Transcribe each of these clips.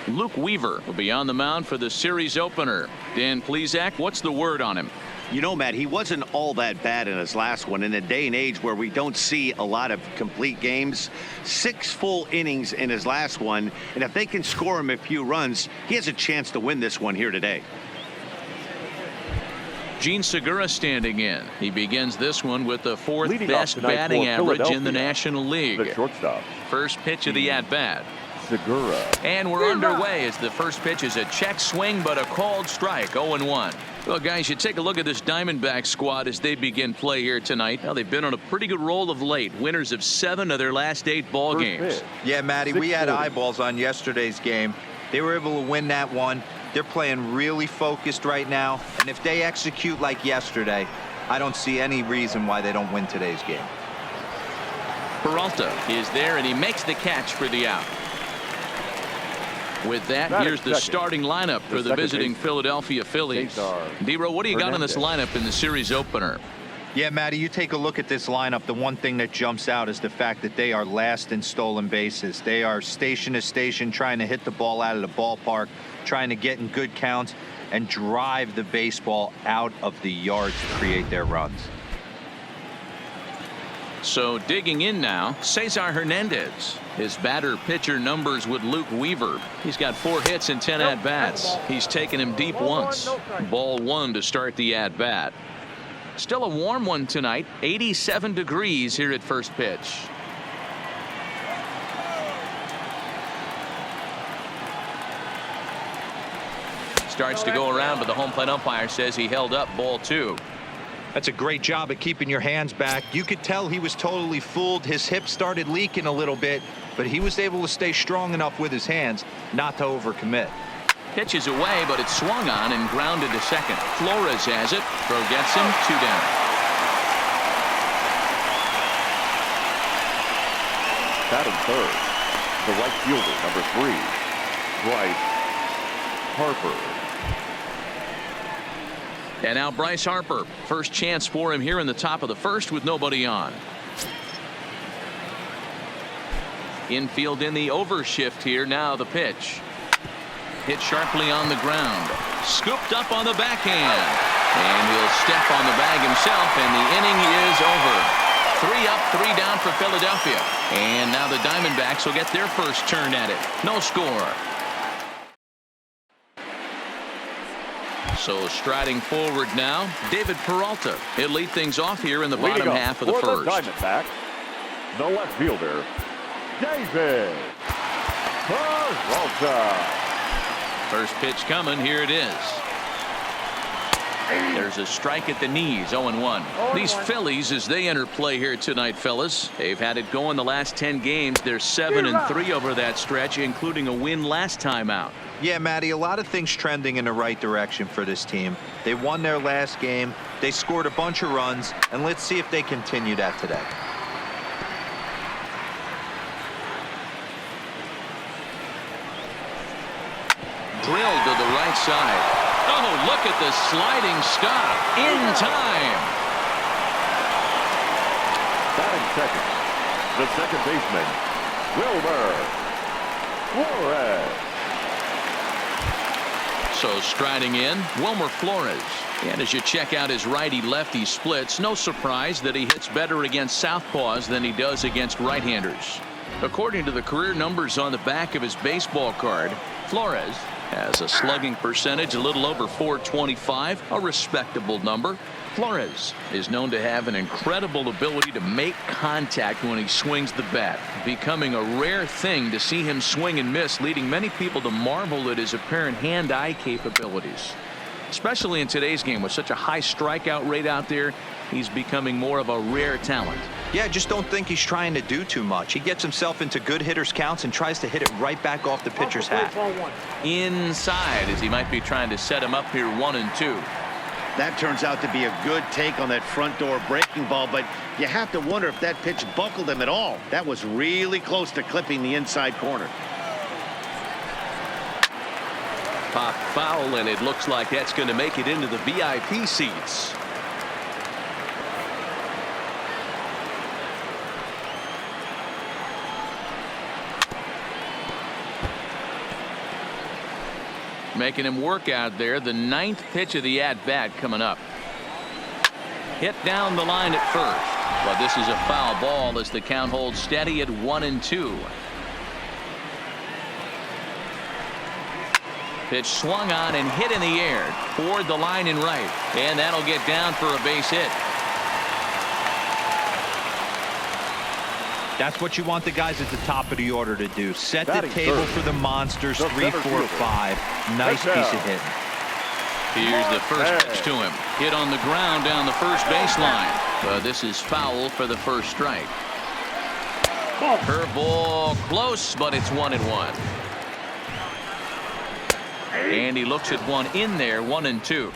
Luke Weaver will be on the mound for the series opener. Dan Plesac, what's the word on him? You know, Matt, he wasn't all that bad in his last one. In a day and age where we don't see a lot of complete games, 6 full innings in his last one, and if they can score him a few runs, he has a chance to win this one here today. Gene Segura standing in. He begins this one with the 4th Leading best batting average in the National League. The shortstop. First pitch of the at-bat. Segura. And we're underway as the first pitch is a check swing, but a called strike. 0-1. Well, guys, you take a look at this Diamondbacks squad as they begin play here tonight. Now, they've been on a pretty good roll of late. Winners of 7 of their last 8 ball games. Yeah, Matty, we had eyeballs on yesterday's game. They were able to win that one. They're playing really focused right now. And if they execute like yesterday, I don't see any reason why they don't win today's game. Peralta is there, and he makes the catch for the out. With that, here's the starting lineup for the visiting Philadelphia Phillies. D-Row, what do you got on this lineup in the series opener? Yeah, Matty, you take a look at this lineup. The one thing that jumps out is the fact that they are last in stolen bases. They are station to station trying to hit the ball out of the ballpark, trying to get in good counts and drive the baseball out of the yard to create their runs. So digging in now, Cesar Hernandez. His batter-pitcher numbers with Luke Weaver. He's got 4 hits and 10 at-bats. He's taken him deep once. Ball 1 to start the at-bat. Still a warm one tonight. 87 degrees here at first pitch. Starts to go around, but the home plate umpire says he held up ball 2. That's a great job at keeping your hands back. You could tell he was totally fooled. His hip started leaking a little bit, but he was able to stay strong enough with his hands not to overcommit. Pitch is away, but it's swung on and grounded to second. Flores has it. Throw gets him. 2 down. Batting third, the right fielder, number 3, Bryce Harper. And now Bryce Harper. First chance for him here in the top of the first with nobody on. Infield in the overshift here. Now the pitch. Hit sharply on the ground. Scooped up on the backhand. And he'll step on the bag himself, and the inning is over. 3 up, 3 down for Philadelphia. And now the Diamondbacks will get their first turn at it. No score. So striding forward now, David Peralta. He'll lead things off here in the bottom half of the first. Diamondbacks, the left fielder, David Peralta. First pitch coming. Here it is. There's a strike at the knees. 0-1. These Phillies, as they enter play here tonight, fellas, they've had it going the last 10 games. They're 7-3 over that stretch, including a win last time out. Yeah, Matty, a lot of things trending in the right direction for this team. They won their last game. They scored a bunch of runs, and let's see if they continue that today. Drilled to the right side. Oh, look at the sliding stop in time. Batting second, the second baseman, Wilmer Flores. So striding in, Wilmer Flores. And as you check out his righty-lefty splits, no surprise that he hits better against southpaws than he does against right-handers. According to the career numbers on the back of his baseball card, Flores has a slugging percentage a little over .425, a respectable number. Flores is known to have an incredible ability to make contact when he swings the bat, becoming a rare thing to see him swing and miss, leading many people to marvel at his apparent hand-eye capabilities. Especially in today's game with such a high strikeout rate out there, he's becoming more of a rare talent. Yeah, I just don't think he's trying to do too much. He gets himself into good hitters' counts and tries to hit it right back off the pitcher's hat. Inside, as he might be trying to set him up here 1-2. That turns out to be a good take on that front door breaking ball, but you have to wonder if that pitch buckled him at all. That was really close to clipping the inside corner. Pop foul, and it looks like that's going to make it into the VIP seats. making him work out there. The 9th pitch of the at-bat coming up. Hit down the line at first, but this is a foul ball as the count holds steady at 1-2. Pitch swung on and hit in the air toward the line and right, and that'll get down for a base hit. That's what you want the guys at the top of the order to do. Set the table for the monsters. 3, 4, 5. Nice piece of hitting. Here's the first pitch to him. Hit on the ground down the first baseline. This is foul for the first strike. Curveball close, but it's 1-1. And he looks at one in there. 1-2.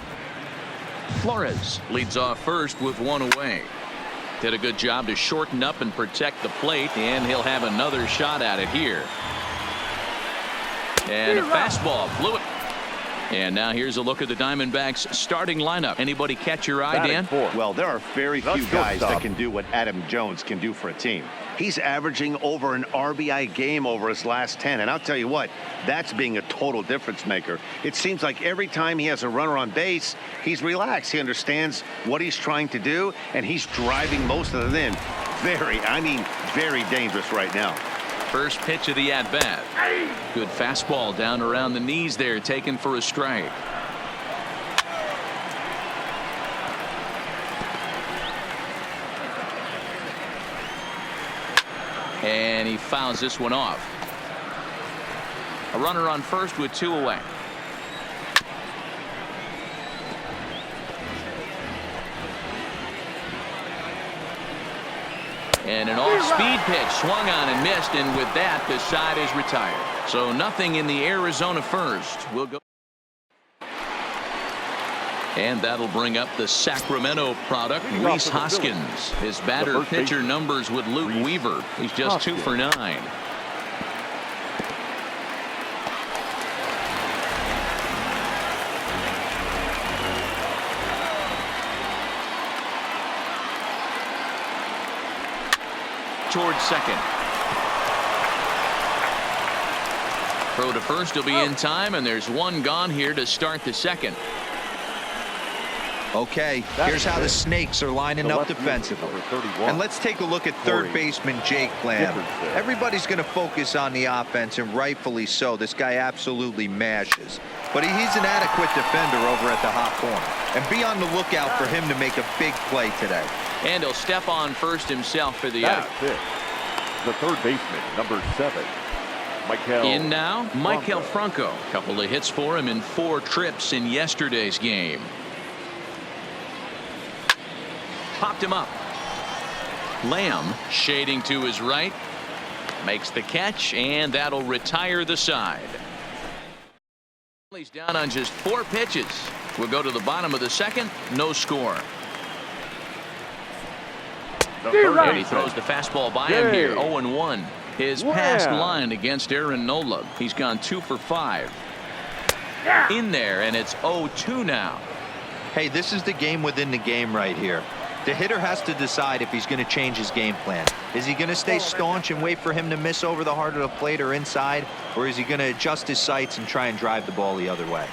Flores leads off first with one away. Did a good job to shorten up and protect the plate, and he'll have another shot at it here. And a fastball blew it. And now here's a look at the Diamondbacks starting lineup. Anybody catch your eye, Dan? Well, there are very few guys that can do what Adam Jones can do for a team. He's averaging over an RBI game over his last 10. And I'll tell you what, that's being a total difference maker. It seems like every time he has a runner on base, he's relaxed. He understands what he's trying to do, and he's driving most of them in. Very dangerous right now. First pitch of the at-bat. Good fastball down around the knees there, taken for a strike. And he fouls this one off. A runner on first with 2 away. And an off-speed pitch swung on and missed, and with that the side is retired. So nothing in the Arizona first. We'll go. And that'll bring up the Sacramento product, Rhys Hoskins. His batter pitcher numbers with Luke Weaver. He's just 2 for 9. Towards second. Throw to first will be in time, and there's one gone here to start the second. Okay, here's how the Snakes are lining up defensively. And let's take a look at third baseman Jake Lamb. Everybody's going to focus on the offense, and rightfully so. This guy absolutely mashes. But he's an adequate defender over at the hot corner. And be on the lookout for him to make a big play today. And he'll step on first himself for the out. The third baseman, number 7. In now, Michael Franco. Couple of hits for him in 4 trips in yesterday's game. Popped him up. Lamb shading to his right. Makes the catch, and that'll retire the side. He's down on just 4 pitches. We'll go to the bottom of the second. No score. And he throws the fastball by him here. 0-1. His past line against Aaron Nola. He's gone 2 for 5. In there, and it's 0-2 now. Hey, this is the game within the game right here. The hitter has to decide if he's going to change his game plan. Is he going to stay staunch and wait for him to miss over the heart of the plate or inside, or is he going to adjust his sights and try and drive the ball the other way?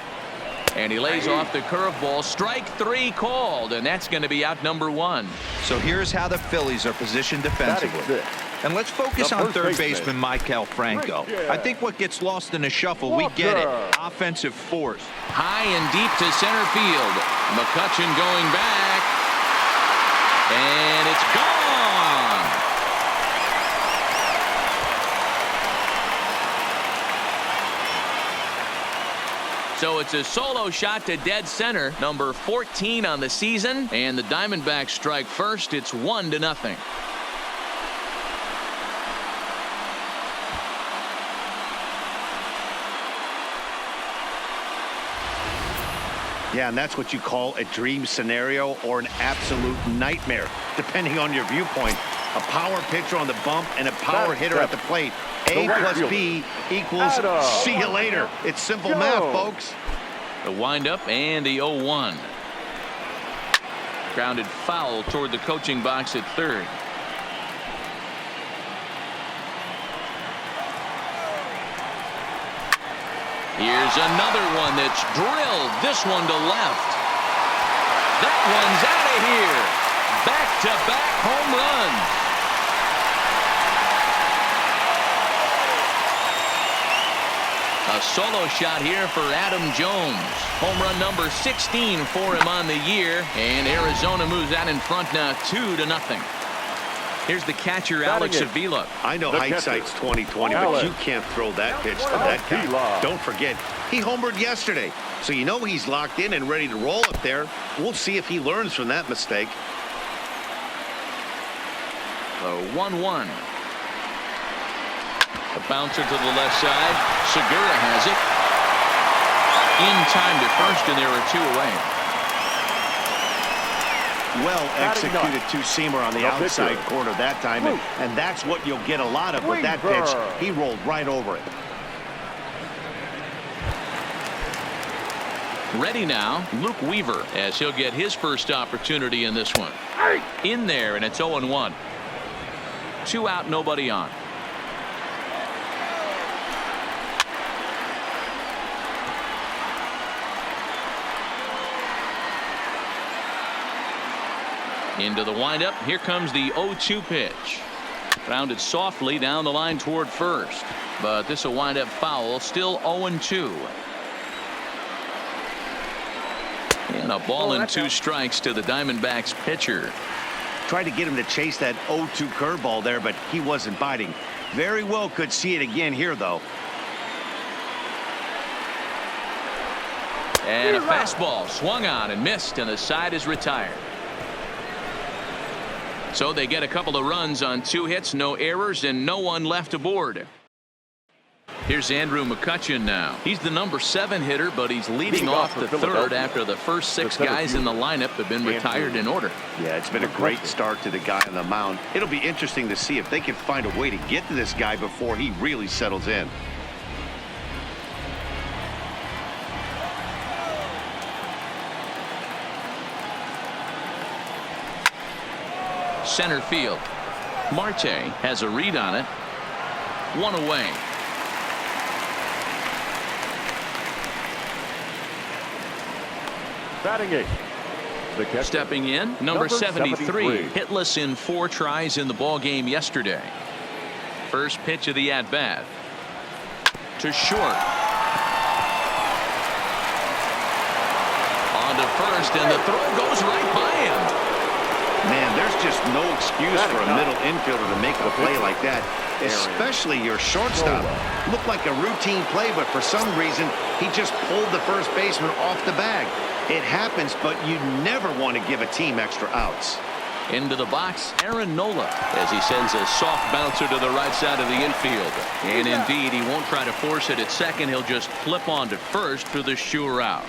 And he lays off the curveball. Strike 3 called, and that's going to be out number 1. So here's how the Phillies are positioned defensively. And let's focus on third baseman Michael Franco. I think what gets lost in the shuffle, we get it. Offensive force. High and deep to center field. McCutchen going back. And it's gone. So it's a solo shot to dead center, number 14 on the season, and the Diamondbacks strike first. It's 1-0. Yeah, and that's what you call a dream scenario or an absolute nightmare, depending on your viewpoint. A power pitcher on the bump and a power hitter at the plate. A plus B equals see you later. It's simple math, folks. The windup and the 0-1. Grounded foul toward the coaching box at third. Here's another one that's drilled. This one to left. That one's out of here. Back-to-back home runs. A solo shot here for Adam Jones. Home run number 16 for him on the year. And Arizona moves out in front now 2-0. Here's the catcher, Alex Avila. I know hindsight's 20/20, but you can't throw that pitch to that guy. Don't forget, he homered yesterday. So you know he's locked in and ready to roll up there. We'll see if he learns from that mistake. The 1-1. A bouncer to the left side. Segura has it. In time to first, and there are 2 away. Well executed two-seamer on the outside corner that time, and that's what you'll get a lot of with that pitch. He rolled right over it. Ready now, Luke Weaver, as he'll get his first opportunity in this one. In there, and it's 0-1. 2 out, nobody on. Into the windup. Here comes the 0-2 pitch. Grounded softly down the line toward first. But this will wind up foul. Still 0-2. And a ball and 2 strikes to the Diamondbacks pitcher. Tried to get him to chase that 0-2 curveball there, but he wasn't biting. Very well could see it again here, though. And a fastball swung on and missed, and the side is retired. So they get a couple of runs on 2 hits, no errors, and no one left aboard. Here's Andrew McCutchen now. He's the number 7 hitter, but he's leading off the 3rd after the first 6 guys in the lineup have been retired in order. Yeah, it's been a great start to the guy on the mound. It'll be interesting to see if they can find a way to get to this guy before he really settles in. Center field. Marte has a read on it. 1 away. Batting 8. Stepping in, number 73, hitless in 4 tries in the ball game yesterday. First pitch of the at-bat. To short. On to first, and the throw goes right by him. Man, there's just no excuse for a middle infielder to make a play like that, especially your shortstop. Looked like a routine play, but for some reason, he just pulled the first baseman off the bag. It happens, but you never want to give a team extra outs. Into the box, Aaron Nola, as he sends a soft bouncer to the right side of the infield. And indeed, he won't try to force it at second. He'll just flip on to first for the sure out.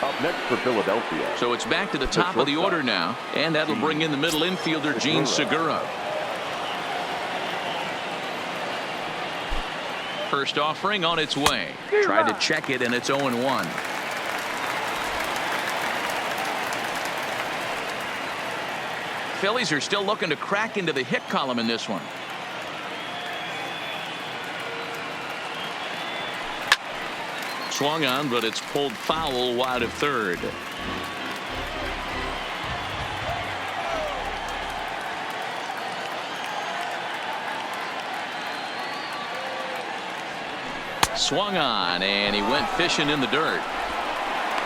Up next for Philadelphia. So it's back to the top of the order now, and that'll bring in the middle infielder, Gene Segura. First offering on its way. Tried to check it, and it's 0-1. Phillies are still looking to crack into the hit column in this one. Swung on, but it's pulled foul wide of third. Swung on, and he went fishing in the dirt.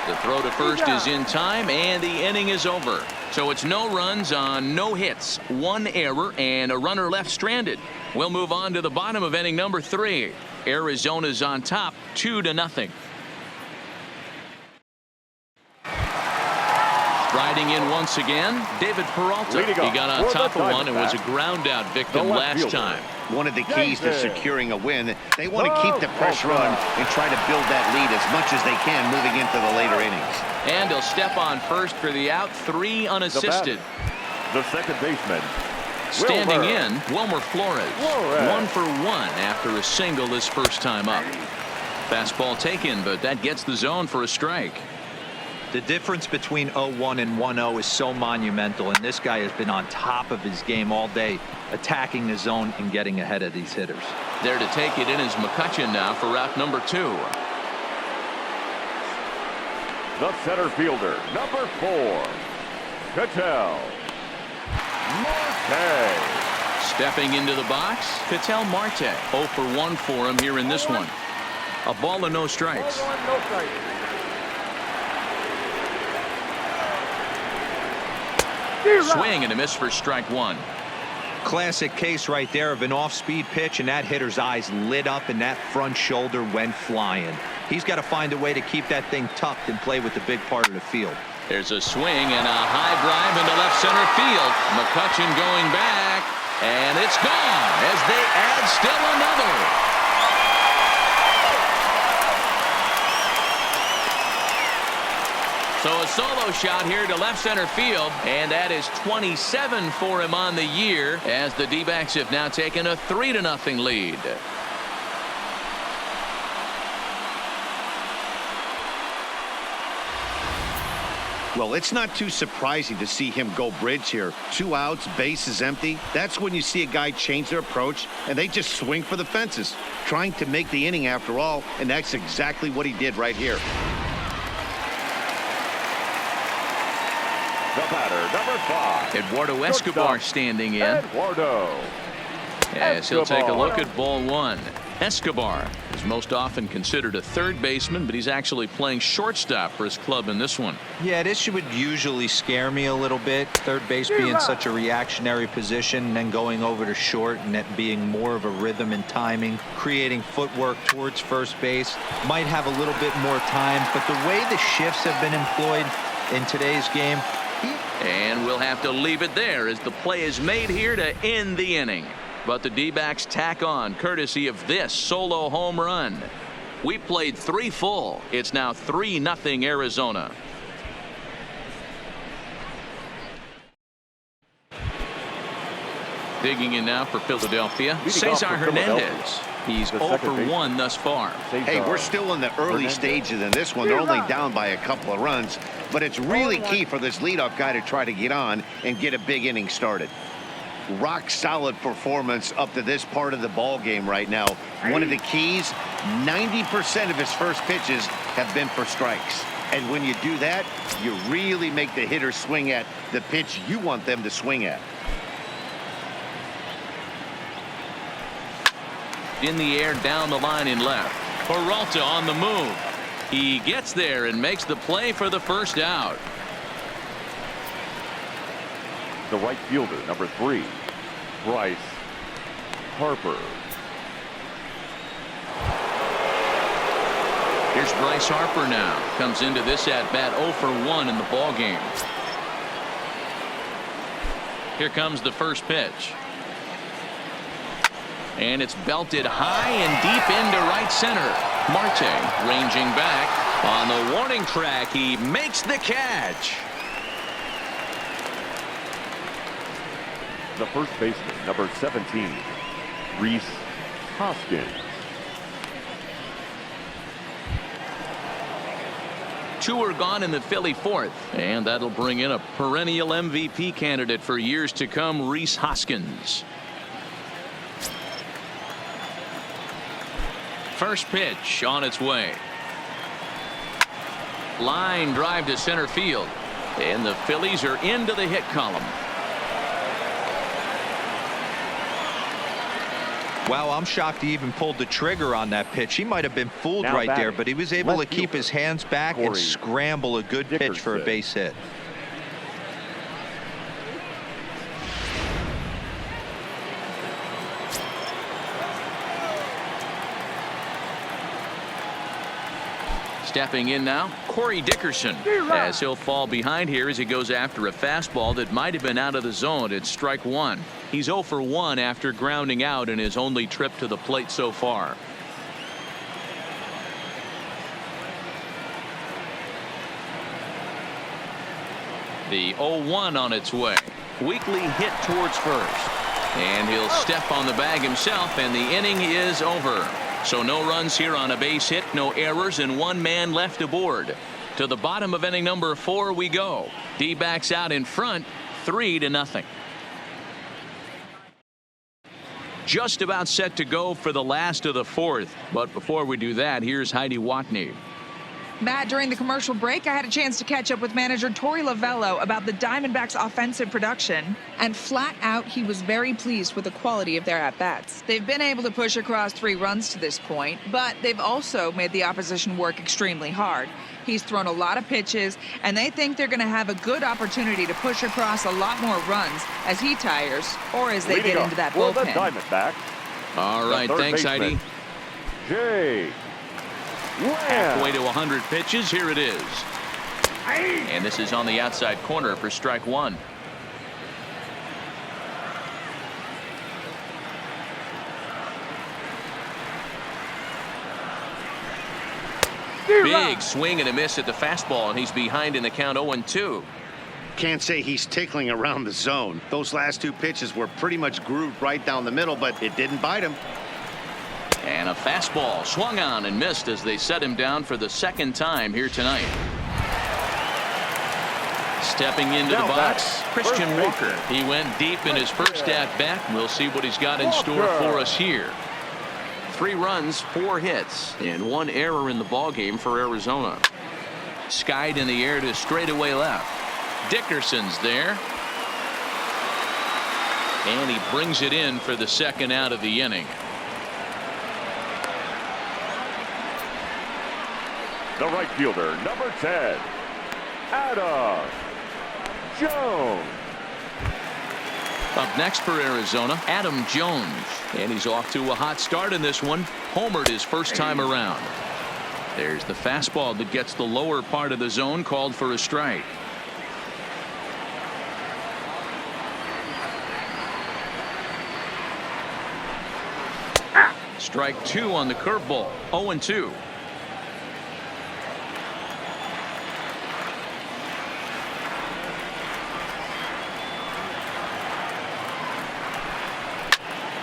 The throw to first is in time, and the inning is over. So it's no runs on no hits, 1 error, and a runner left stranded. We'll move on to the bottom of inning number 3. Arizona's on top, 2-0. Riding in once again, David Peralta. He got on top of one and was a ground out victim last time. One of the keys to securing a win, they want to keep the pressure on and try to build that lead as much as they can moving into the later innings. And he'll step on first for the out, 3 unassisted. The second baseman. Standing in, Wilmer Flores. 1 for 1 after a single his first time up. Fastball taken, but that gets the zone for a strike. The difference between 0-1 and 1-0 is so monumental, and this guy has been on top of his game all day, attacking the zone and getting ahead of these hitters. There to take it in is McCutchen now for route number 2. The center fielder, number 4, Ketel Marte. Stepping into the box, Ketel Marte. 0 for 1 for him here in this one. A ball and no strikes. Swing and a miss for strike 1. Classic case right there of an off-speed pitch, and that hitter's eyes lit up and that front shoulder went flying. He's got to find a way to keep that thing tucked and play with the big part of the field. There's a swing and a high drive into left center field. McCutchen going back, and it's gone as they add still another. So a solo shot here to left center field, and that is 27 for him on the year as the D-backs have now taken a 3-0 lead. Well, it's not too surprising to see him go bridge here. 2 outs, bases empty. That's when you see a guy change their approach, and they just swing for the fences, trying to make the inning after all, and that's exactly what he did right here. The batter, number 5. Eduardo Escobar standing in. Eduardo. As he'll take a look at ball 1. Escobar is most often considered a third baseman, but he's actually playing shortstop for his club in this one. Yeah, this would usually scare me a little bit. Third base being such a reactionary position, and then going over to short and that being more of a rhythm and timing, creating footwork towards first base. Might have a little bit more time, but the way the shifts have been employed in today's game. And we'll have to leave it there as the play is made here to end the inning. But the D-backs tack on courtesy of this solo home run. We played 3 full. It's now 3-0 Arizona. Digging in now for Philadelphia, Cesar Hernandez. He's 0 for 1 thus far. Hey, we're still in the early stages in this one. They're only down by a couple of runs, but it's really key for this leadoff guy to try to get on and get a big inning started. Rock solid performance up to this part of the ball game right now. One of the keys, 90% of his first pitches have been for strikes. And when you do that, you really make the hitter swing at the pitch you want them to swing at. In the air down the line in left. Peralta on the move. He gets there and makes the play for the first out. The right fielder, number 3, Bryce Harper. Here's Bryce Harper now. Comes into this at bat 0 for 1 in the ball game. Here comes the first pitch. And it's belted high and deep into right center. Marte ranging back on the warning track. He makes the catch. The first baseman, number 17, Rhys Hoskins. 2 are gone in the Philly 4th, and that'll bring in a perennial MVP candidate for years to come, Rhys Hoskins. First pitch on its way. Line drive to center field, and the Phillies are into the hit column. Wow, I'm shocked he even pulled the trigger on that pitch. He might have been fooled right there, but he was able to keep his hands back and scramble a good pitch for a base hit. Stepping in now, Corey Dickerson, as he'll fall behind here as he goes after a fastball that might have been out of the zone. It's strike 1. He's 0 for 1 after grounding out in his only trip to the plate so far. The 0-1 on its way. Weakly hit towards first. And he'll step on the bag himself, and the inning is over. So no runs here on a base hit, no errors, and 1 man left aboard. To the bottom of inning number 4 we go. D-backs out in front, 3-0. Just about set to go for the last of the fourth. But before we do that, here's Heidi Watney. Matt, during the commercial break, I had a chance to catch up with manager Torey Lovello about the Diamondbacks' offensive production. And flat out, he was very pleased with the quality of their at-bats. They've been able to push across 3 runs to this point, but they've also made the opposition work extremely hard. He's thrown a lot of pitches, and they think they're going to have a good opportunity to push across a lot more runs as he tires or as they get into that bullpen. The Diamondbacks. All right, thanks, Heidi. Jay. Halfway to 100 pitches. Here it is. And this is on the outside corner for strike 1. Big swing and a miss at the fastball, and he's behind in the count 0-2. Can't say he's tickling around the zone. Those last 2 pitches were pretty much grooved right down the middle, but it didn't bite him. And a fastball swung on and missed as they set him down for the 2nd time here tonight. Stepping into the box, Christian Walker. He went deep in his first at-bat. We'll see what he's got in store for us here. 3 runs, 4 hits, and 1 error in the ballgame for Arizona. Skied in the air to straightaway left. Dickerson's there. And he brings it in for the 2nd out of the inning. The right fielder, number 10, Adam Jones. Up next for Arizona, Adam Jones. And he's off to a hot start in this one. Homered his first time around. There's the fastball that gets the lower part of the zone, called for a strike. Strike 2 on the curveball. 0-2.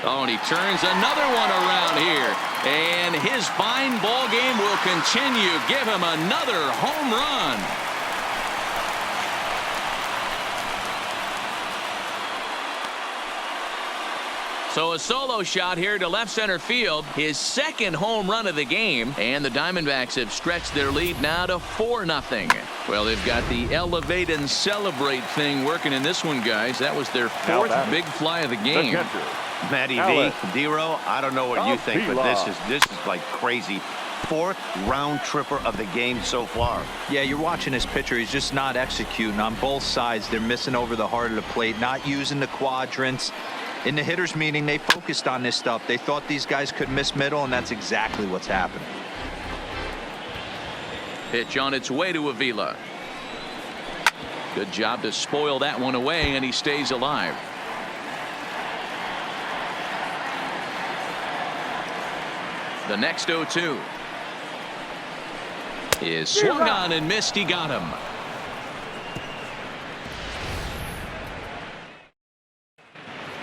Oh, and he turns another one around here. And his fine ball game will continue. Give him another home run. So a solo shot here to left center field. His 2nd home run of the game. And the Diamondbacks have stretched their lead now to 4-0. Well, they've got the elevate and celebrate thing working in this one, guys. That was their 4th big fly of the game. Matty V, D-Row, I don't know what you think, but this is like crazy. 4th round tripper of the game so far. Yeah, you're watching this pitcher. He's just not executing on both sides. They're missing over the heart of the plate, not using the quadrants. In the hitters meeting, they focused on this stuff. They thought these guys could miss middle, and that's exactly what's happening. Pitch on its way to Avila. Good job to spoil that one away, and he stays alive. The next 0-2 is swung on and missed. He got him.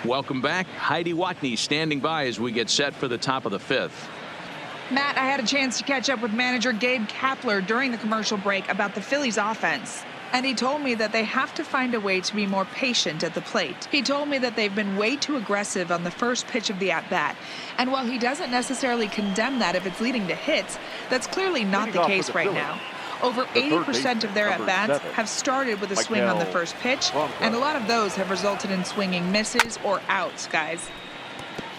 Welcome back. Heidi Watney standing by as we get set for the top of the 5th. Matt, I had a chance to catch up with manager Gabe Kapler during the commercial break about the Phillies offense. And he told me that they have to find a way to be more patient at the plate. He told me that they've been way too aggressive on the first pitch of the at-bat. And while he doesn't necessarily condemn that if it's leading to hits, that's clearly not the case right now. Over 80% of their at-bats have started with a swing on the first pitch, and a lot of those have resulted in swinging misses or outs, guys.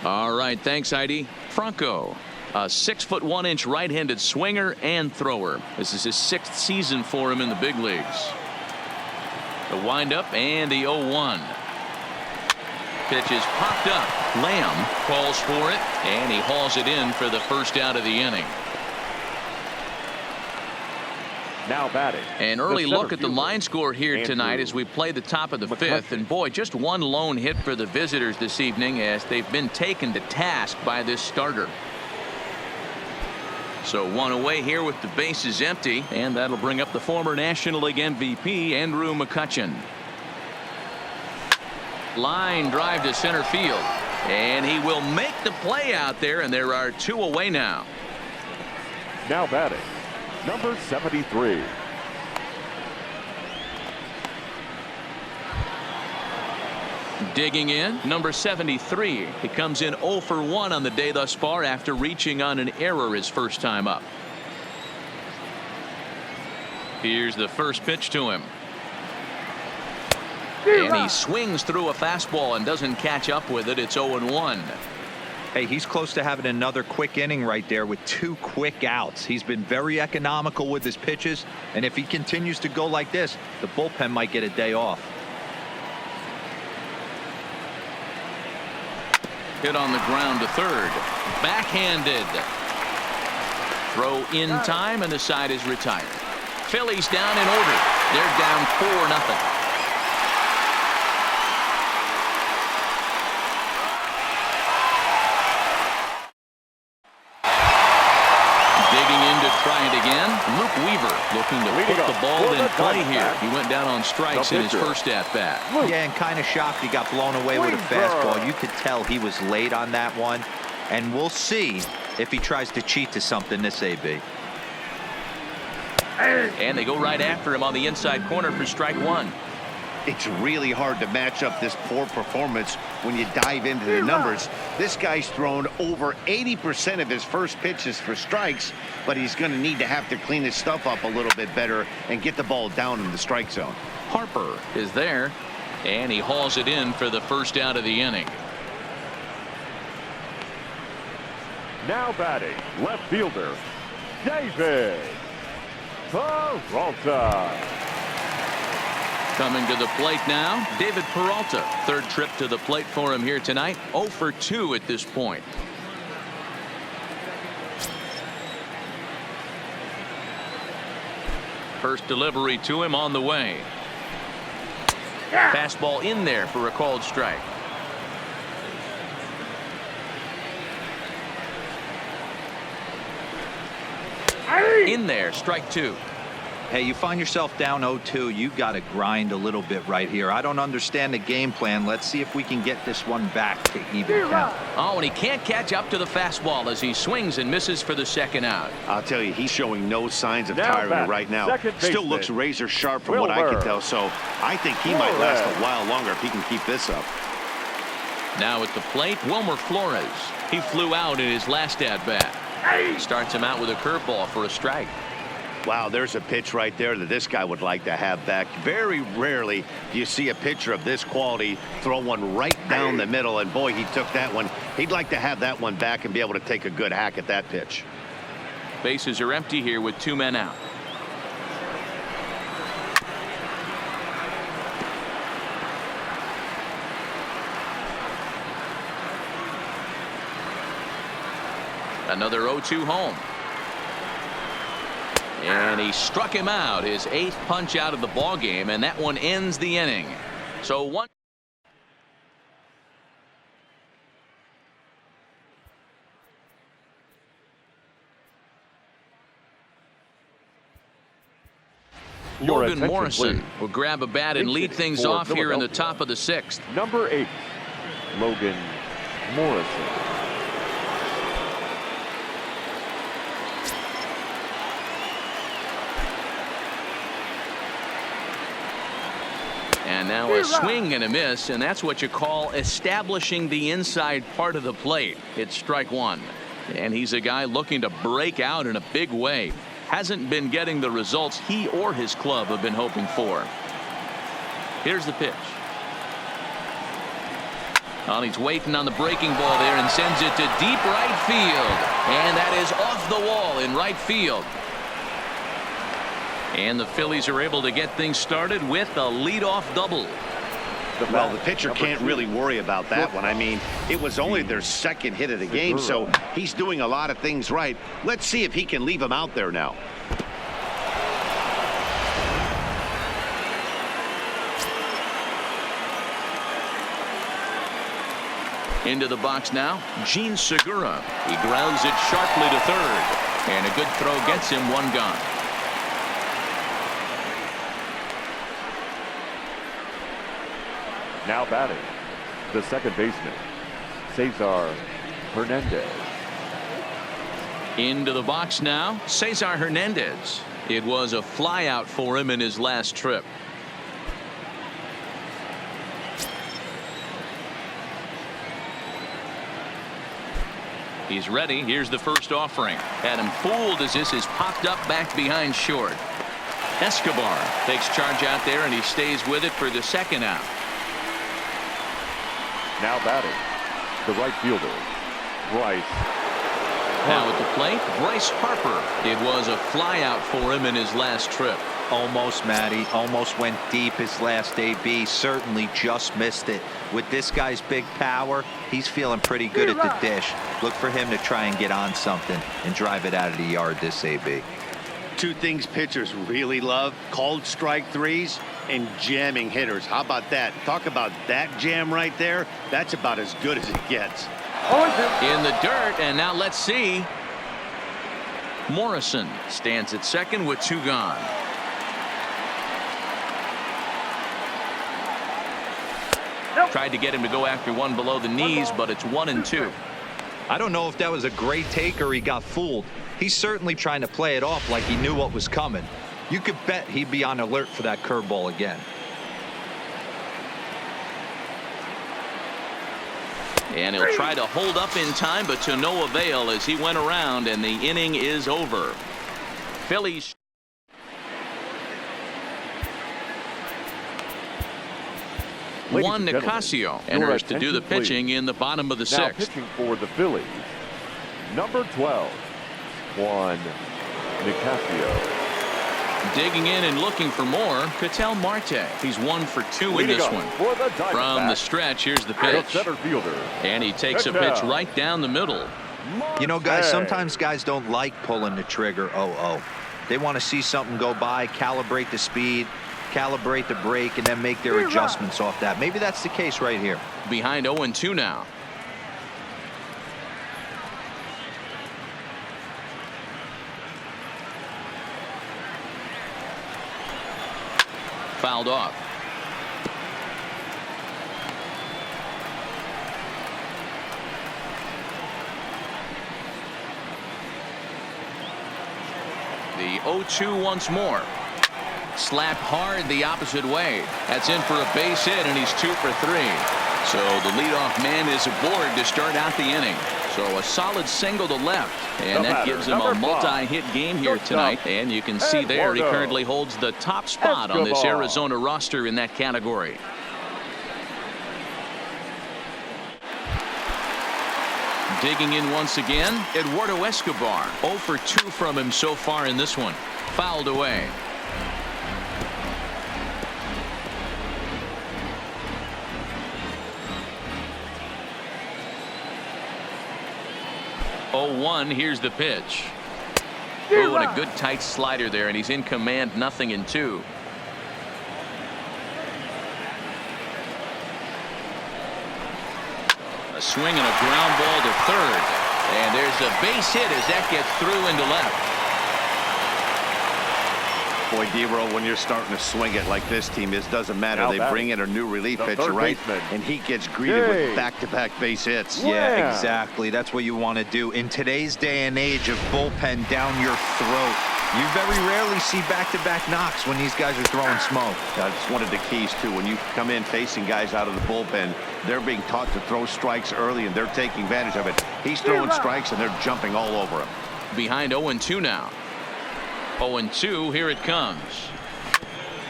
All right, thanks, Heidi. Franco, a 6'1" right-handed swinger and thrower. This is his 6th season for him in the big leagues. The windup and the 0-1. Pitch is popped up. Lamb calls for it, and he hauls it in for the 1st out of the inning. Now batting. An early look at the line score here tonight as we play the top of the 5th. And boy, just one lone hit for the visitors this evening as they've been taken to task by this starter. So 1 away here with the bases empty, and that'll bring up the former National League MVP Andrew McCutchen. Line drive to center field, and he will make the play out there, and there are 2 away now. Now batting, number 73. Digging in, number 73. He comes in 0 for 1 on the day thus far after reaching on an error his first time up. Here's the first pitch to him. And he swings through a fastball and doesn't catch up with it. It's 0-1. Hey, he's close to having another quick inning right there with 2 quick outs. He's been very economical with his pitches, and if he continues to go like this, the bullpen might get a day off. Hit on the ground to third. Backhanded. Throw in time, and the side is retired. Phillies down in order. They're down 4-0. Try it again. Luke Weaver looking to put the ball in play here. He went down on strikes in his first at bat. Yeah, and kind of shocked he got blown away with a fastball. You could tell he was late on that one, and we'll see if he tries to cheat to something this AB. And they go right after him on the inside corner for strike 1. It's really hard to match up this poor performance when you dive into the numbers. This guy's thrown over 80% of his first pitches for strikes, but he's going to need to have to clean his stuff up a little bit better and get the ball down in the strike zone. Harper is there, and he hauls it in for the first out of the inning. Now batting, left fielder, David Peralta. Coming to the plate now, David Peralta. Third trip to the plate for him here tonight. 0 for 2 at this point. First delivery to him on the way. Fastball in there for a called strike. In there, strike 2. Hey, you find yourself down 0-2. You got to grind a little bit right here. I don't understand the game plan. Let's see if we can get this one back to even count. Oh, and he can't catch up to the fastball as he swings and misses for the second out. I'll tell you, he's showing no signs of tiring right now. Still looks razor sharp from what I can tell, so I think he might last a while longer if he can keep this up. Now at the plate, Wilmer Flores. He flew out in his last at-bat. Starts him out with a curveball for a strike. Wow, there's a pitch right there that this guy would like to have back. Very rarely do you see a pitcher of this quality throw one right down the middle, and boy, he took that one. He'd like to have that one back and be able to take a good hack at that pitch. Bases are empty here with 2 men out. Another 0-2 home. And he struck him out, his 8th punch out of the ball game, and that one ends the inning. So one. Logan Morrison will grab a bat and lead things off here in the top of the 6th. Number 8, Logan Morrison. And now a swing and a miss, and that's what you call establishing the inside part of the plate. It's strike 1. And he's a guy looking to break out in a big way. Hasn't been getting the results he or his club have been hoping for. Here's the pitch. Well, he's waiting on the breaking ball there and sends it to deep right field. And that is off the wall in right field. And the Phillies are able to get things started with a leadoff double. Well, the pitcher can't really worry about that one. I mean, it was only their 2nd hit of the game, so he's doing a lot of things right. Let's see if he can leave him out there now. Into the box now, Gene Segura. He grounds it sharply to third. And a good throw gets him 1 gone. Now batting, the second baseman, Cesar Hernandez. Into the box now, Cesar Hernandez. It was a flyout for him in his last trip. He's ready. Here's the first offering. Had him fooled as this is popped up back behind short. Escobar takes charge out there, and he stays with it for the second out. Now batting, the right fielder, Bryce. Now at the plate, Bryce Harper. It was a fly out for him in his last trip. Almost, Matty. Almost went deep his last AB. Certainly just missed it. With this guy's big power, he's feeling pretty good at the dish. Look for him to try and get on something and drive it out of the yard this AB. Two things pitchers really love: called strike threes and jamming hitters. How about that? Talk about that jam right there. That's about as good as it gets. In the dirt, and now let's see. Morrison stands at second with 2 gone. Tried to get him to go after one below the knees, but it's 1-2. I don't know if that was a great take or he got fooled. He's certainly trying to play it off like he knew what was coming. You could bet he'd be on alert for that curveball again. And he'll try to hold up in time, but to no avail as he went around, and the inning is over. Phillies. Juan Nicasio enters to do the pitching in the bottom of the Now 6th. pitching for the Phillies, number 12, Juan Nicasio. Digging in and looking for more, Ketel Marte. He's 1 for 2 in this one. For the From the Diamondbacks, stretch, here's the the pitch. center fielder. And he takes a pitch right down the middle. You know, guys, Hey. sometimes guys don't like pulling the trigger. They want to see something go by, calibrate the speed, calibrate the brake, and then make their adjustments off that. Maybe that's the case right here. Behind 0-2 now. Fouled off. The 0-2 once more. Slapped hard the opposite way. That's in for a base hit, and he's 2 for 3. So the leadoff man is aboard to start out the inning. So a solid single to left, and that gives him a multi-hit game here tonight. And you can see there he currently holds the top spot on this Arizona roster in that category. Digging in once again, Eduardo Escobar. 0 for 2 from him so far in this one. Fouled away. Oh, here's the pitch. Oh, and a good tight slider there, and he's in command, 0-2. A swing and a ground ball to third. And there's a base hit as that gets through into left. Boy, D-Roll, when you're starting to swing it like this team is, doesn't matter. Now They batting, bring in a new relief the pitcher, third right? baseman. And he gets greeted with back-to-back base hits. Yeah, exactly. That's what you want to do. In today's day and age of bullpen down your throat, you very rarely see back-to-back knocks when these guys are throwing smoke. That's one of the keys, too. When you come in facing guys out of the bullpen, they're being taught to throw strikes early, and they're taking advantage of it. He's throwing strikes, and they're jumping all over him. Behind 0-2 now. 0-2, here it comes.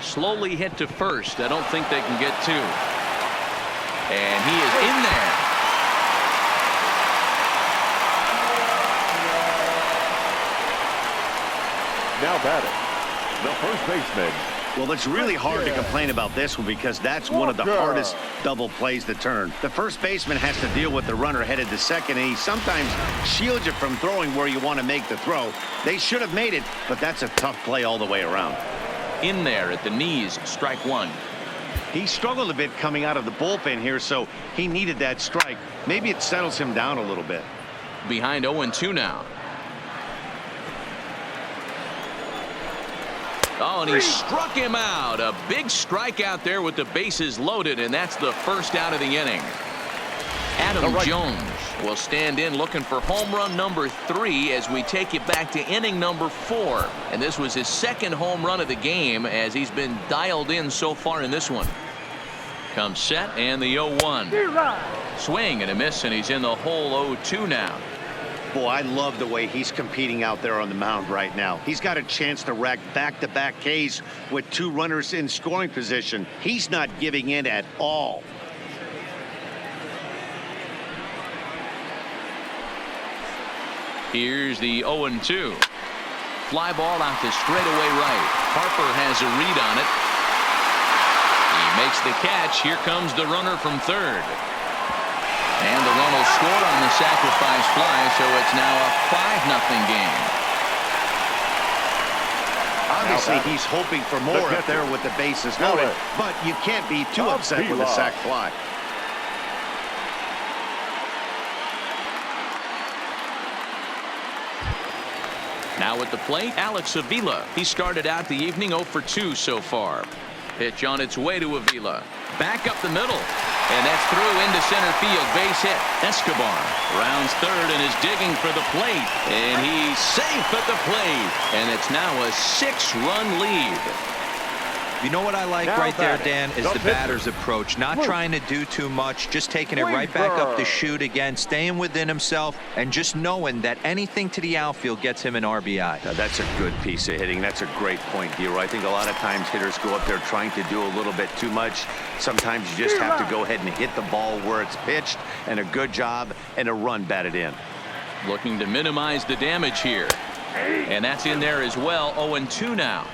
Slowly hit to first. I don't think they can get 2. And he is in there. Now batting, the first baseman. Well, it's really hard to complain about this one because that's one of the hardest double plays to turn. The first baseman has to deal with the runner headed to second, and he sometimes shields you from throwing where you want to make the throw. They should have made it, but that's a tough play all the way around. In there at the knees, strike 1. He struggled a bit coming out of the bullpen here, so he needed that strike. Maybe it settles him down a little bit. Behind 0-2 now. Oh, and he struck him out. A big strikeout there with the bases loaded, and that's the first out of the inning. Adam Jones will stand in looking for home run number 3 as we take it back to inning number 4. And this was his second home run of the game as he's been dialed in so far in this one. Comes set and the 0-1. Swing and a miss, and he's in the hole 0-2 now. Boy, I love the way he's competing out there on the mound right now. He's got a chance to rack back-to-back Ks with 2 runners in scoring position. He's not giving in at all. Here's the 0-2. Fly ball out to straightaway right. Harper has a read on it. He makes the catch. Here comes the runner from third. And the run will score on the sacrifice fly, so it's now a 5-0 game. Obviously, he's hoping for more up there with the bases loaded, but you can't be too upset with a sac fly. Now at the plate, Alex Avila. He started out the evening 0 for 2 so far. Pitch on its way to Avila. Back up the middle. And that's through into center field. Base hit. Escobar rounds third and is digging for the plate. And he's safe at the plate. And it's now a 6-run lead. You know what I like right there, Dan, is the batter's approach. Not trying to do too much, just taking it right back up the chute again, staying within himself, and just knowing that anything to the outfield gets him an RBI. Now, that's a good piece of hitting. That's a great point, Dero. I think a lot of times hitters go up there trying to do a little bit too much. Sometimes you just have to go ahead and hit the ball where it's pitched, and a good job and a run batted in. Looking to minimize the damage here. And that's in there as well. 0-2 now.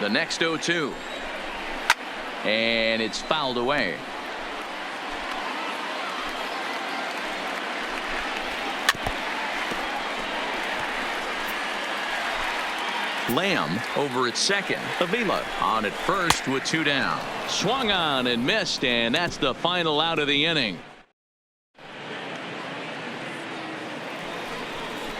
The next 0-2. And it's fouled away. Lamb over at second. Avila on at first with 2 down. Swung on and missed, and that's the final out of the inning.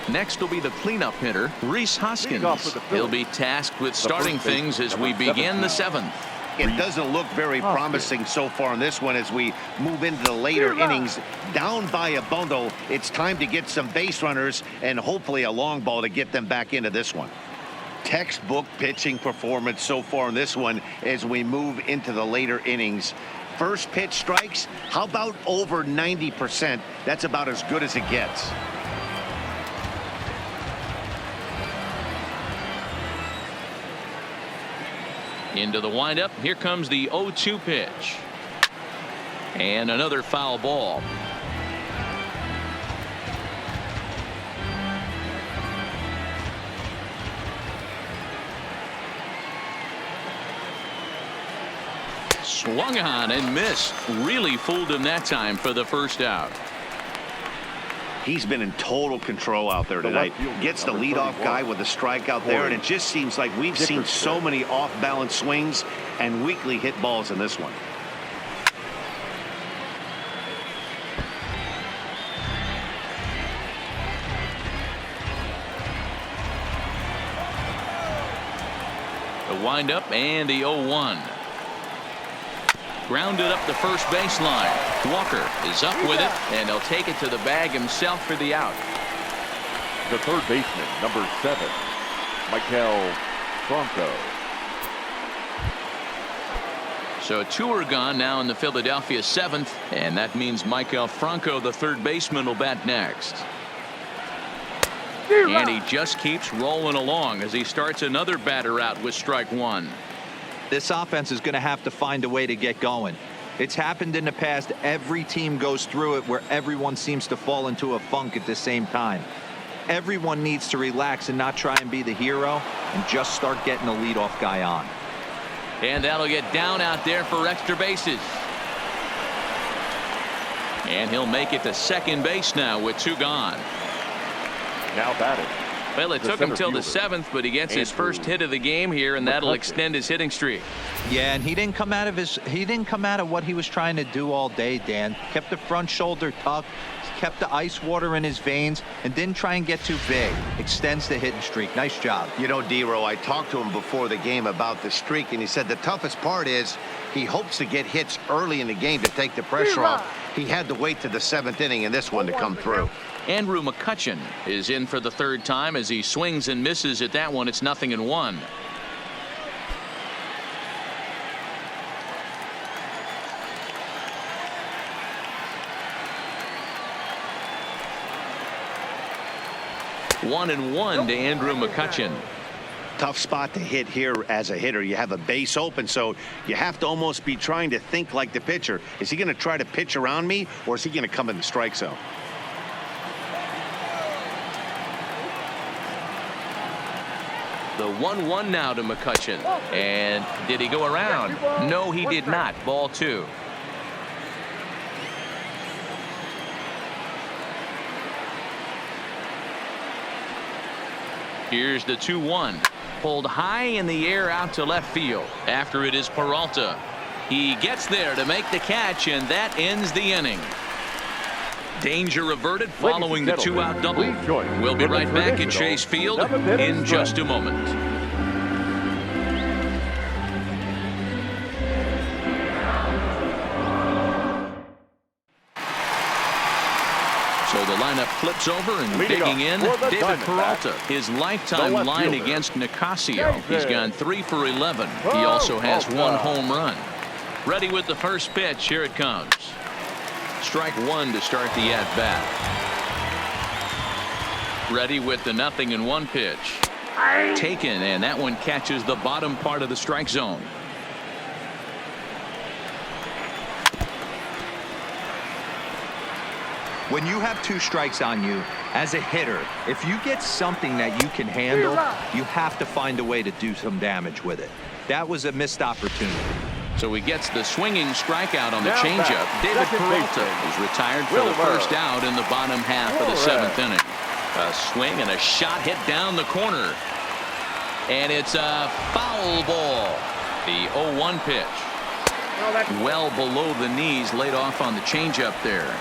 Next will be the cleanup hitter, Rhys Hoskins. He'll be tasked with starting things as we begin the 7th. It doesn't look very promising so far in this one as we move into the later innings. Down by a bundle, it's time to get some base runners and hopefully a long ball to get them back into this one. Textbook pitching performance so far in this one as we move into the later innings. First pitch strikes, how about over 90%? That's about as good as it gets. Into the windup. Here comes the 0-2 pitch. And another foul ball. Swung on and missed. Really fooled him that time for the first out. He's been in total control out there tonight. Gets the leadoff guy with a strikeout there, and it just seems like we've seen so many off-balance swings and weakly hit balls in this one. The windup and the 0-1. Grounded up the first baseline. Walker is up with it, and he'll take it to the bag himself for the out. The third baseman, number 7, Michael Franco. So 2 are gone now in the Philadelphia 7th, and that means Michael Franco, the third baseman, will bat next. And he just keeps rolling along as he starts another batter out with strike 1. This offense is going to have to find a way to get going. It's happened in the past. Every team goes through it where everyone seems to fall into a funk at the same time. Everyone needs to relax and not try and be the hero and just start getting the leadoff guy on. And that'll get down out there for extra bases. And he'll make it to second base now with 2 gone. Now batting. Well, it took him till the 7th, but he gets his first hit of the game here, and that'll extend his hitting streak. Yeah, and he didn't come out of what he was trying to do all day, Dan. Kept the front shoulder tucked, kept the ice water in his veins, and didn't try and get too big. Extends the hitting streak. Nice job. You know, Dero, I talked to him before the game about the streak, and he said the toughest part is he hopes to get hits early in the game to take the pressure off. He had to wait to the 7th inning in this one to come through. Andrew McCutchen is in for the 3rd time as he swings and misses at that one. It's 0-1. One and one to Andrew McCutchen. Tough spot to hit here as a hitter. You have a base open, so you have to almost be trying to think like the pitcher. Is he going to try to pitch around me, or is he going to come in the strike zone? The 1-1 now to McCutchen. And did he go around? No, he did not. Ball 2. Here's the 2-1. Pulled high in the air out to left field. After it is Peralta. He gets there to make the catch, and that ends the inning. Danger averted following the 2-out double. We'll be right back at Chase Field in just a moment. So the lineup flips over and digging in, David Peralta. His lifetime line against Nicasio. He's gone 3 for 11. He also has 1 home run. Ready with the first pitch. Here it comes. Strike 1 to start the at-bat. Ready with the 0-1 pitch. Taken, and that one catches the bottom part of the strike zone. When you have 2 strikes on you, as a hitter, if you get something that you can handle, you have to find a way to do some damage with it. That was a missed opportunity. So he gets the swinging strikeout on the changeup. David Peralta is retired for the first out in the bottom half of the 7th inning. A swing and a shot hit down the corner. And it's a foul ball. The 0-1 pitch. Well below the knees, laid off on the changeup there.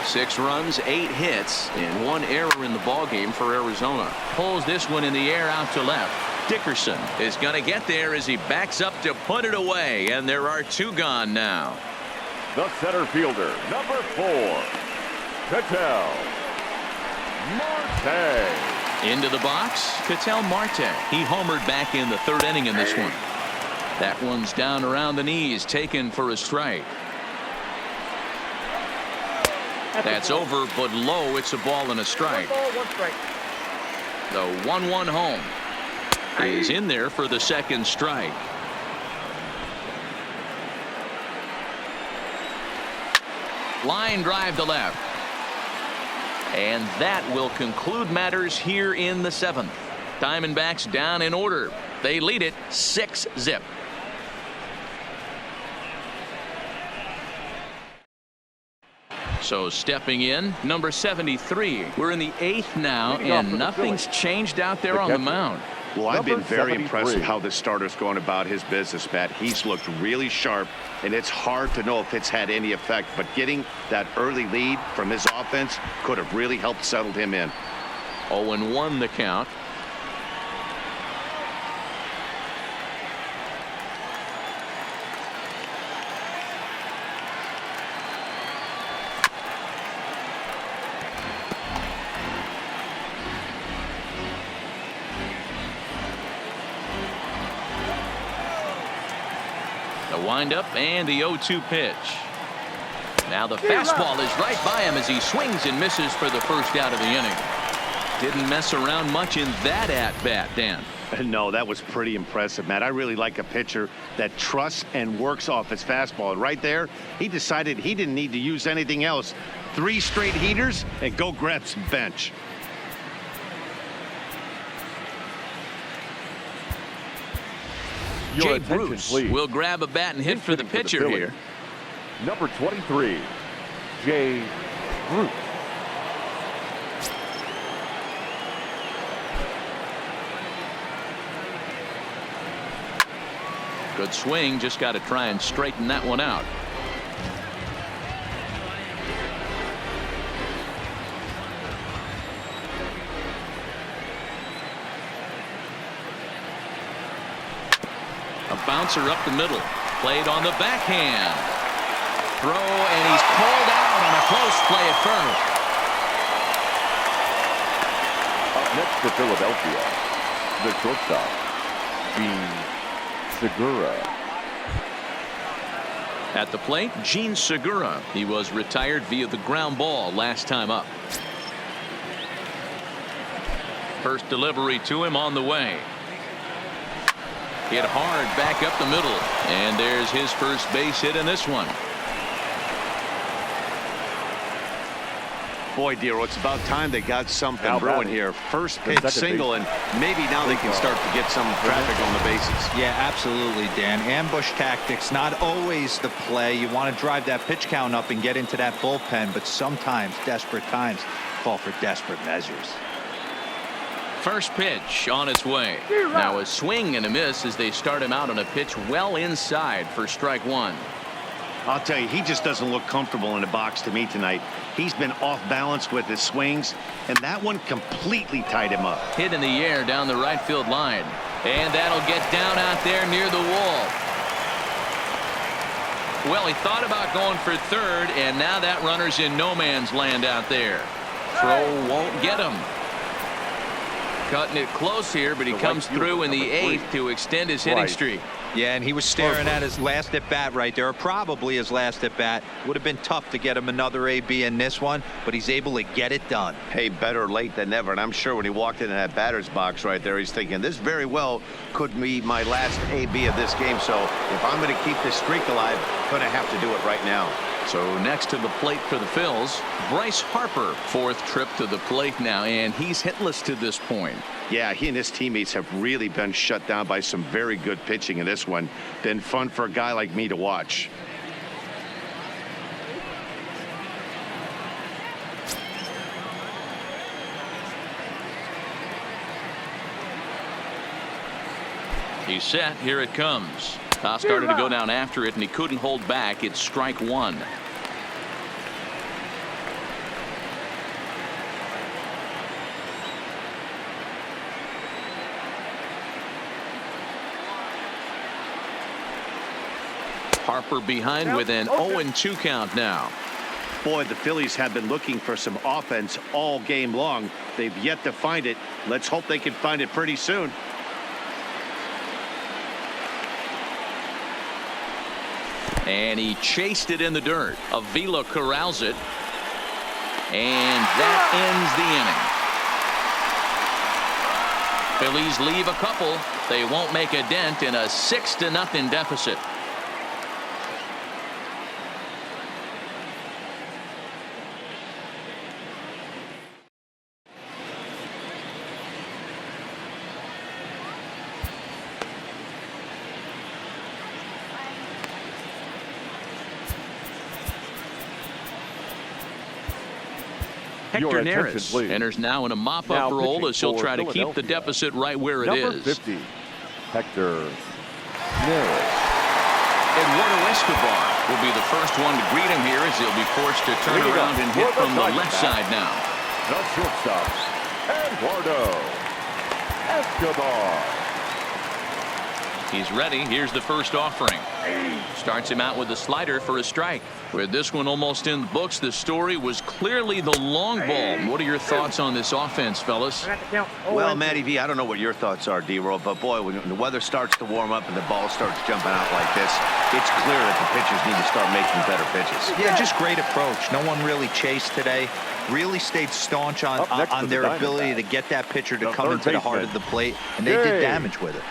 6 runs, 8 hits, and 1 error in the ballgame for Arizona. Pulls this one in the air out to left. Dickerson is going to get there as he backs up to put it away, and there are 2 gone now. The center fielder, number 4, Ketel Marte. Into the box, Ketel Marte. He homered back in the 3rd inning in this one. That one's down around the knees, taken for a strike. That's over, but low. It's a ball and a strike. The 1-1 home is in there for the 2nd strike. Line drive to left. And that will conclude matters here in the 7th. Diamondbacks down in order. They lead it 6-0. So stepping in, number 73. We're in the 8th now, and nothing's changed out there on the mound. Well, I've been very impressed with how this starter's going about his business, Matt. He's looked really sharp, and it's hard to know if it's had any effect. But getting that early lead from his offense could have really helped settle him in. 0-1 the count. Windup and the 0-2 pitch. Now the fastball is right by him as he swings and misses for the first out of the inning. Didn't mess around much in that at-bat, Dan. No, that was pretty impressive, Matt. I really like a pitcher that trusts and works off his fastball. And right there, he decided he didn't need to use anything else. 3 straight heaters and go grab some bench. Jay Bruce will grab a bat and hit for the pitcher here. Number 23, Jay Bruce. Good swing, just got to try and straighten that one out. A bouncer up the middle, played on the backhand. throw, and he's called out on a close play at first. Up next for Philadelphia, the shortstop, Gene Segura. At the plate, Gene Segura. He was retired via the ground ball last time up. First delivery to him on the way. Hit hard back up the middle. And there's his first base hit in this one. Boy, Dero, it's about time they got something Now brewing batting. here. First The pitch second single, and maybe now they can start to get some traffic on the bases. Yeah, absolutely, Dan. Ambush tactics, not always the play. You want to drive that pitch count up and get into that bullpen, but sometimes desperate times call for desperate measures. First pitch on its way. Now a swing and a miss as they start him out on a pitch well inside for strike one. I'll tell you, he just doesn't look comfortable in the box to me tonight. He's been off balance with his swings, and that one completely tied him up. Hit in the air down the right field line. And that'll get down out there near the wall. Well, he thought about going for third, and now that runner's in no man's land out there. Throw won't get him. Cutting it close here, but he comes through in the eighth to extend his hitting streak. Yeah, and he was staring at his last at bat right there, or probably his last at bat. Would have been tough to get him another AB in this one, but he's able to get it done. Hey, better late than never. And I'm sure when he walked into that batter's box right there, he's thinking this very well could be my last AB of this game. So if I'm going to keep this streak alive, I'm going to have to do it right now. So next to the plate for the Phils, Bryce Harper, fourth trip to the plate now, and he's hitless to this point. Yeah, he and his teammates have really been shut down by some very good pitching in this one. Been fun for a guy like me to watch. He's set. Here it comes. Started to go down after it, and he couldn't hold back. It's strike one. Harper behind with an 0-2 count now. Boy, the Phillies have been looking for some offense all game long. They've yet to find it. Let's hope they can find it pretty soon. And he chased it in the dirt. Avila corrals it. And that ends the inning. Phillies leave a couple. They won't make a dent in a 6-0 deficit. Hector Neris enters now in a mop-up role as he'll try to keep the deficit right where it is. 50, Hector Neris. Eduardo Escobar will be the first one to greet him here as he'll be forced to turn around and hit from the left side now. The shortstop, Eduardo Escobar. He's ready. Here's the first offering. Starts him out with a slider for a strike. With this one almost in the books, the story was clearly the long ball. What are your thoughts on this offense, fellas? Well, Matty V, I don't know what your thoughts are, D-Roll, but boy, when the weather starts to warm up and the ball starts jumping out like this, it's clear that the pitchers need to start making better pitches. Yeah, just great approach. No one really chased today. Really stayed staunch on their ability to get that pitcher to come into the heart of the plate, and they did damage with it.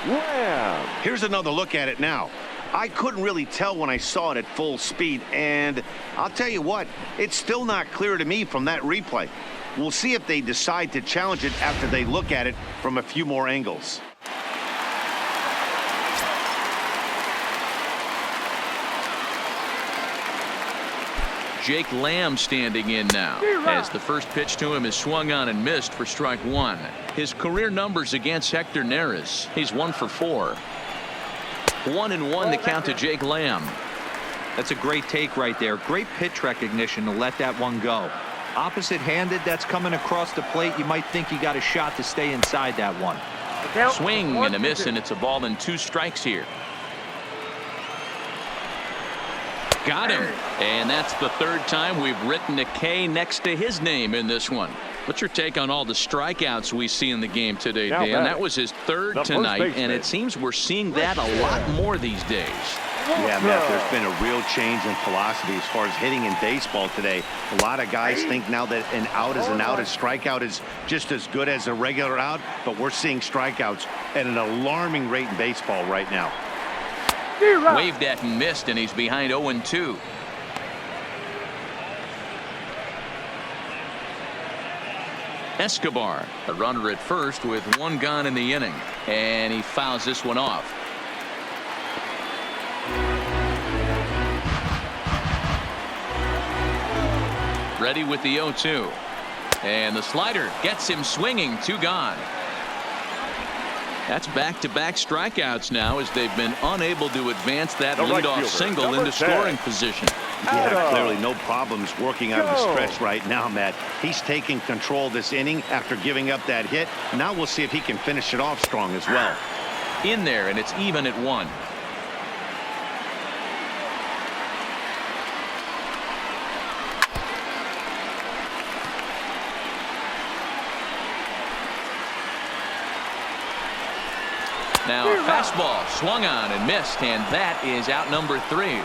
Wham! Here's another look at it now. I couldn't really tell when I saw it at full speed, and I'll tell you what, it's still not clear to me from that replay. We'll see if they decide to challenge it after they look at it from a few more angles. Jake Lamb standing in now as the first pitch to him is swung on and missed for strike one. His career numbers against Hector Neris. He's 1 for 4. 1-1 the count to Jake Lamb. That's a great take right there. Great pitch recognition to let that one go. Opposite handed, that's coming across the plate. You might think you got a shot to stay inside that one. Swing and a miss, and it's a ball and 2 strikes here. Got him. And that's the third time we've written a K next to his name in this one. What's your take on all the strikeouts we see in the game today, Dan? That was his third tonight, and it seems we're seeing that a lot more these days. Yeah, Matt, there's been a real change in philosophy as far as hitting in baseball today. A lot of guys think now that an out is an out, a strikeout is just as good as a regular out, but we're seeing strikeouts at an alarming rate in baseball right now. Waved at and missed, and he's behind 0-2. Escobar, a runner at first with one gone in the inning, and he fouls this one off. Ready with the 0-2, and the slider gets him swinging. 2 gone. That's back-to-back strikeouts now as they've been unable to advance that leadoff single into scoring position. Yeah, clearly no problems working out of the stretch right now, Matt. He's taking control this inning after giving up that hit. Now we'll see if he can finish it off strong as well. In there, and it's even at 1. Now a fastball swung on and missed, and that is out number 3.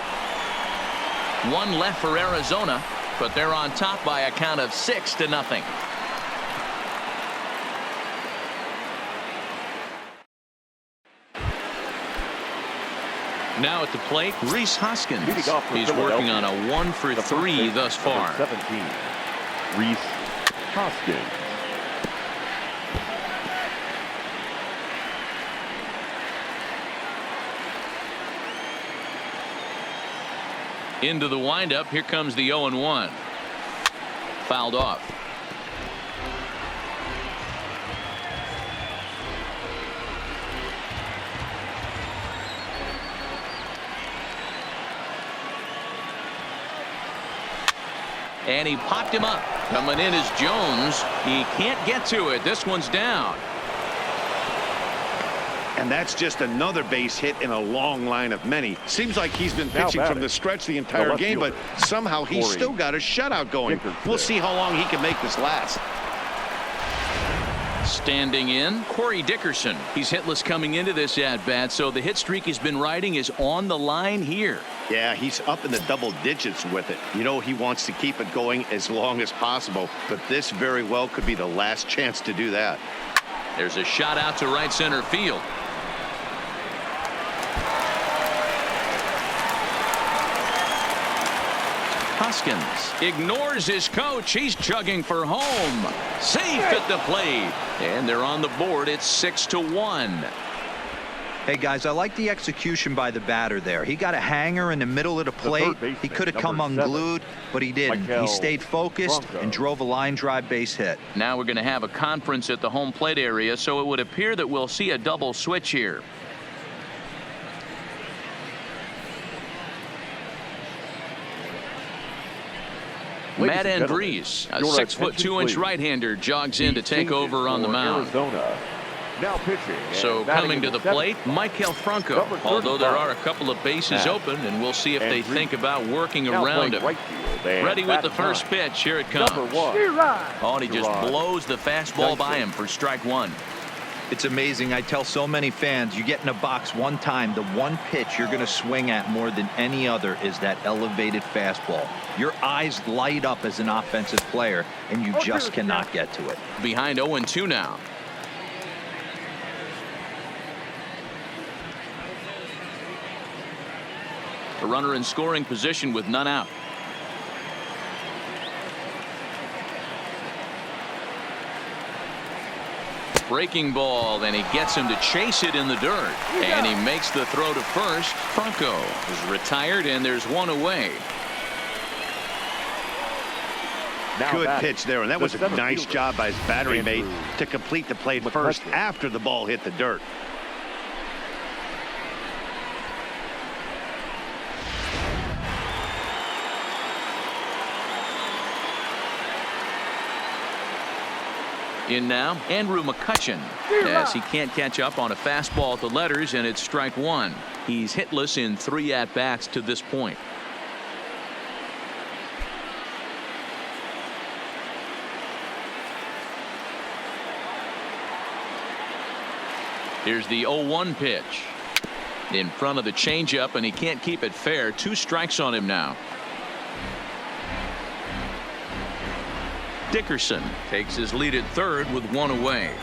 1 left for Arizona, but they're on top by a count of 6-0. Now at the plate, Rhys Hoskins. He's working on a 1 for 3 thus far. 17, Rhys Hoskins. Into the windup. Here comes the 0-1. Fouled off. And he popped him up. Coming in is Jones. He can't get to it. This one's down. And that's just another base hit in a long line of many. Seems like he's been pitching from the stretch the entire game, but somehow he's still got a shutout going. We'll see how long he can make this last. Standing in, Corey Dickerson. He's hitless coming into this at-bat, so the hit streak he's been riding is on the line here. Yeah, he's up in the double digits with it. You know, he wants to keep it going as long as possible, but this very well could be the last chance to do that. There's a shot out to right center field. Hoskins ignores his coach. He's chugging for home. Safe at the plate. And they're on the board. It's 6-1. Hey, guys, I like the execution by the batter there. He got a hanger in the middle of the plate. He could have come unglued, but he didn't. He stayed focused and drove a line drive base hit. Now we're going to have a conference at the home plate area, so it would appear that we'll see a double switch here. Matt Andrees, a 6'2" right-hander, jogs in to take over on the mound. Arizona. Now pitching. So coming to the plate, Maikel Franco. Although there are a couple of bases open, and we'll see if they think about working around him. Ready with the first pitch. Here it comes. Oh, and he just blows the fastball by him for strike 1. It's amazing. I tell so many fans, you get in a box one time, the one pitch you're going to swing at more than any other is that elevated fastball. Your eyes light up as an offensive player, and you just cannot get to it. Behind 0-2 now. A runner in scoring position with none out. Breaking ball, and he gets him to chase it in the dirt. And he makes the throw to first. Franco is retired, and there's one away. Good pitch there, and that was a nice job by his battery mate to complete the play first after the ball hit the dirt. In now, Andrew McCutchen, as he can't catch up on a fastball at the letters, and it's strike 1. He's hitless in 3 at-bats to this point. Here's the 0-1 pitch. In front of the changeup, and he can't keep it fair. 2 strikes on him now. Dickerson takes his lead at third with 1 away.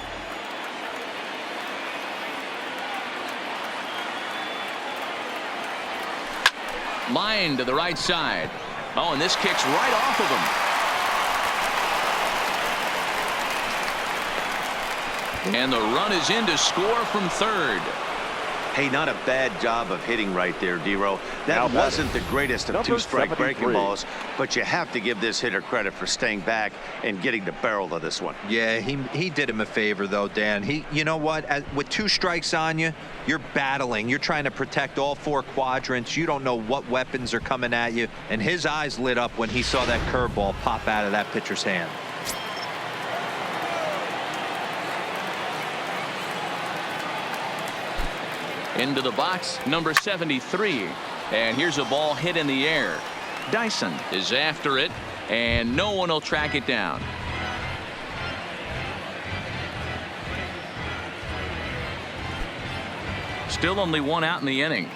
Line to the right side. Oh, and this kicks right off of him. And the run is in to score from third. Hey, not a bad job of hitting right there, D-Row. That Now wasn't the greatest of number 2-strike breaking 73. balls, but you have to give this hitter credit for staying back and getting the barrel of this one. Yeah, he did him a favor, though, Dan. You know what? With 2 strikes on you, you're battling. You're trying to protect all 4 quadrants. You don't know what weapons are coming at you. And his eyes lit up when he saw that curveball pop out of that pitcher's hand. Into the box, number 73. And here's a ball hit in the air. Dyson is after it, and no one will track it down. Still only 1 out in the inning.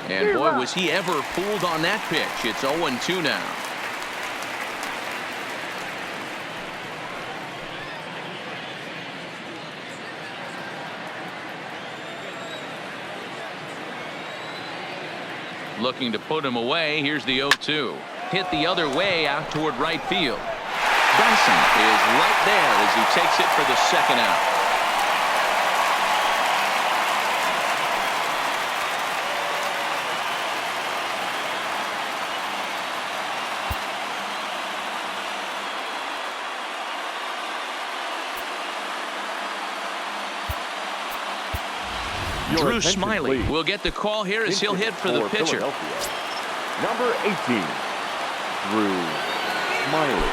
And boy, was he ever fooled on that pitch. It's 0-2 now. Looking to put him away. Here's the 0-2. Hit the other way out toward right field. Dyson is right there as he takes it for the second out. Your Drew attention, Smiley please. will get the call here as he'll hit for the pitcher. Philadelphia, number 18, Drew Smiley.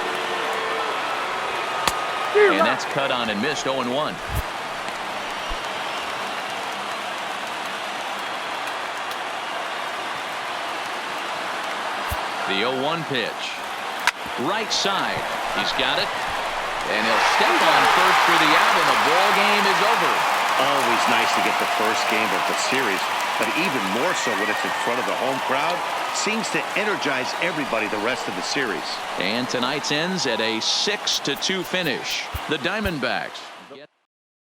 And that's cut on and missed. 0-1. The 0-1 pitch. Right side. He's got it. And he'll step on first for the out, and the ball game is over. Always nice to get the first game of the series, but even more so when it's in front of the home crowd. Seems to energize everybody the rest of the series. And tonight's ends at a 6-2 finish. The Diamondbacks